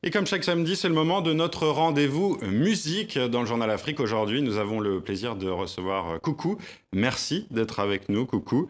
Et comme chaque samedi, c'est le moment de notre rendez-vous musique dans le Journal Afrique. Aujourd'hui, nous avons le plaisir de recevoir Coucou. Merci d'être avec nous, Coucou.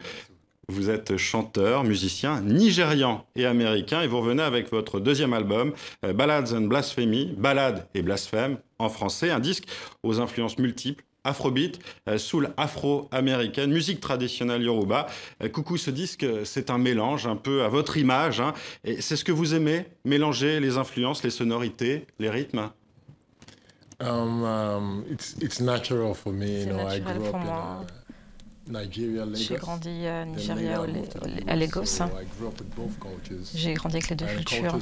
Vous êtes chanteur, musicien nigérian et américain et vous revenez avec votre deuxième album, Ballads and Blasphemy, Ballades et blasphème en français, un disque aux influences multiples. Afrobeat, soul afro-américaine, musique traditionnelle yoruba. Coucou, ce disque, c'est un mélange un peu à votre image. Hein, et c'est ce que vous aimez, mélanger les influences, les sonorités, les rythmes? It's natural for me. C'est naturel pour moi. J'ai grandi à Nigeria, à Lagos. J'ai grandi avec les deux cultures.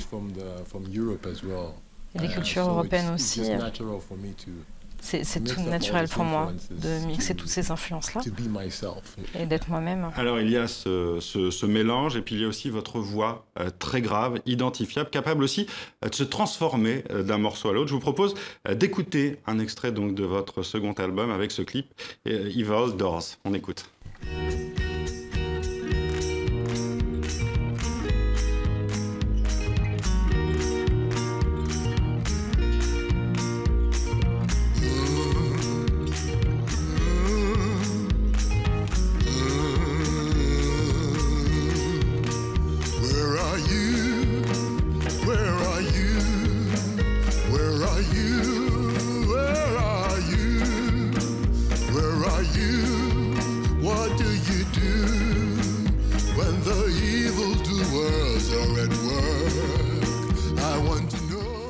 Et les cultures européennes aussi. C'est tout naturel pour moi de mixer toutes ces influences-là et d'être moi-même. Alors il y a ce mélange et puis il y a aussi votre voix très grave, identifiable, capable aussi de se transformer d'un morceau à l'autre. Je vous propose d'écouter un extrait donc de votre second album avec ce clip Evil Doors. On écoute.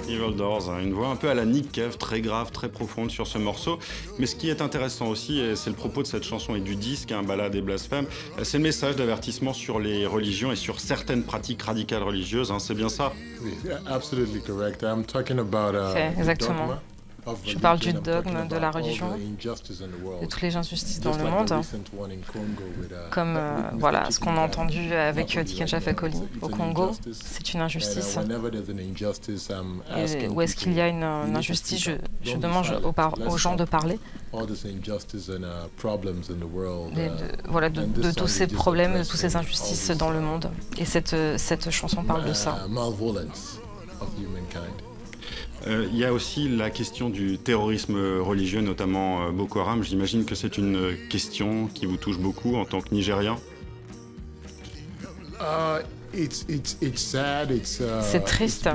Evil Doors, une voix un peu à la Nick Cave, très grave, très profonde sur ce morceau. Mais ce qui est intéressant aussi, et c'est le propos de cette chanson et du disque, Ballade et blasphème, c'est le message d'avertissement sur les religions et sur certaines pratiques radicales religieuses. Hein, c'est bien ça? Oui, absolutely correct. I'm talking about exactement. Je parle du dogme de la religion, de toutes les injustices dans le monde, comme voilà, ce qu'on a entendu avec Tikenja Fakoly au Congo, c'est une injustice. Et où est-ce qu'il y a une injustice, je demande aux gens de parler de tous ces problèmes, de toutes ces injustices dans le monde. Et cette chanson parle de ça. Il y a aussi la question du terrorisme religieux, notamment Boko Haram. J'imagine que c'est une question qui vous touche beaucoup en tant que Nigérian. C'est triste.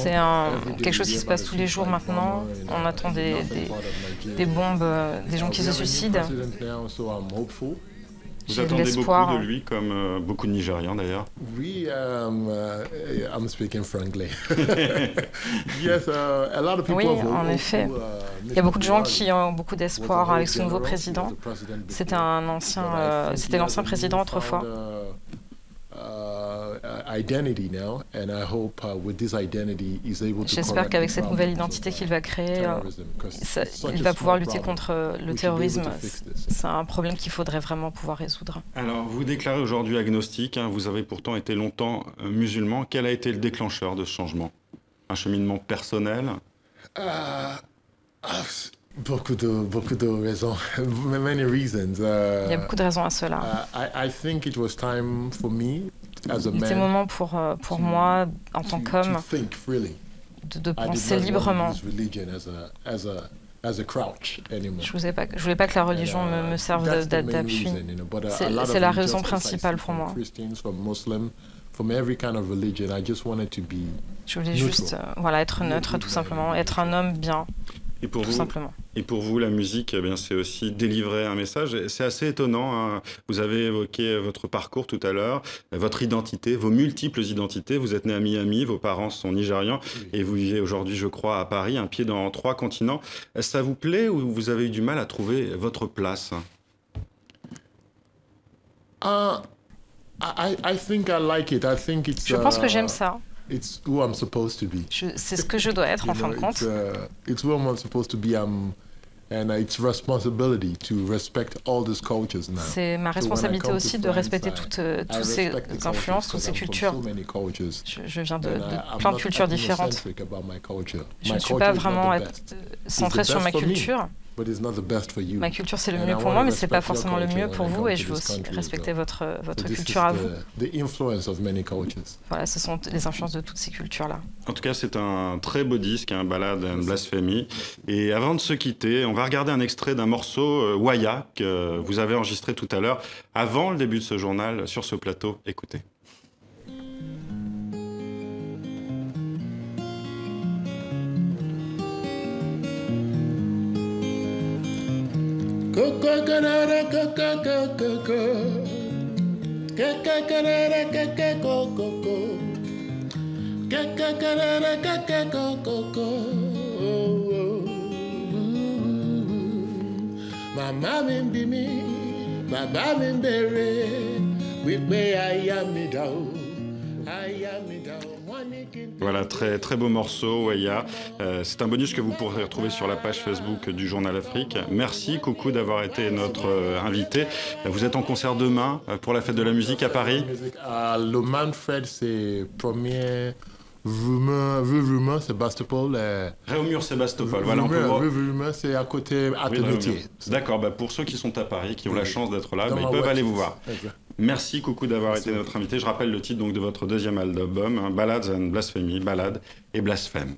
C'est quelque chose qui se passe tous les jours maintenant. On attend des bombes, des gens qui se suicident. Vous attendez beaucoup de lui, comme beaucoup de Nigérians d'ailleurs. Oui, I'm speaking frankly. Yes, a lot of people. Oui, en effet. Il y a beaucoup de gens qui ont beaucoup d'espoir avec ce nouveau président. C'était l'ancien président autrefois. J'espère qu'avec cette nouvelle identité qu'il va créer, il va pouvoir lutter contre le terrorisme. C'est un problème qu'il faudrait vraiment pouvoir résoudre. Alors, vous déclarez aujourd'hui agnostique, hein, vous avez pourtant été longtemps musulman. Quel a été le déclencheur de ce changement? Un cheminement personnel? Beaucoup de raisons, many reasons. Il y a beaucoup de raisons à cela. I think it was time for me as a man. Il était moment pour moi, en tant qu'homme, de penser librement. Je voulais pas que la religion me serve d'appui. C'est la raison principale pour moi. Je voulais juste être neutre, tout simplement, être un homme bien. Et pour vous, la musique, eh bien, c'est aussi délivrer un message. C'est assez étonnant. Hein. Vous avez évoqué votre parcours tout à l'heure, votre identité, vos multiples identités. Vous êtes né à Miami, vos parents sont nigérians et vous vivez aujourd'hui, je crois, à Paris, un pied dans 3 continents. Ça vous plaît ou vous avez eu du mal à trouver votre place? I think I like it. I think it's, je pense que j'aime ça. It's who I'm supposed to be. C'est ce que je dois être en fin de compte. It's who I'm supposed to be. And it's responsibility to respect all these cultures now. C'est ma responsabilité aussi de respecter toutes ces influences, toutes ces cultures. Je viens de plein de cultures différentes. Je ne suis pas vraiment centré sur ma culture. Ma culture, c'est le mieux pour moi, mais c'est pas forcément le mieux pour vous, et je veux aussi respecter votre culture à vous. Voilà, ce sont les influences de toutes ces cultures-là. En tout cas, c'est un très beau disque, Ballade and Blasphemy. Et avant de se quitter, on va regarder un extrait d'un morceau, Waya, que vous avez enregistré tout à l'heure, avant le début de ce journal, sur ce plateau. Écoutez. Mama mimbi mi, baba mimbere, wikwe ayami dao, ayami dao. Voilà, très, très beau morceau, Waya. C'est un bonus que vous pourrez retrouver sur la page Facebook du Journal Afrique. Merci, Coucou, d'avoir été notre invité. Vous êtes en concert demain pour la fête de la musique à Paris. Le Manfred, c'est premier... Rumeur, Sébastopol. Réaumur, Sébastopol. Voilà, on peut voir. Rumeur, c'est à côté à Termitier. D'accord, pour ceux qui sont à Paris, qui ont la chance d'être là, ils peuvent aller vous voir. Exact. Merci, Coucou, d'avoir été notre invité. Je rappelle le titre donc, de votre deuxième album, Ballads and Blasphemy, Ballade et Blasphème.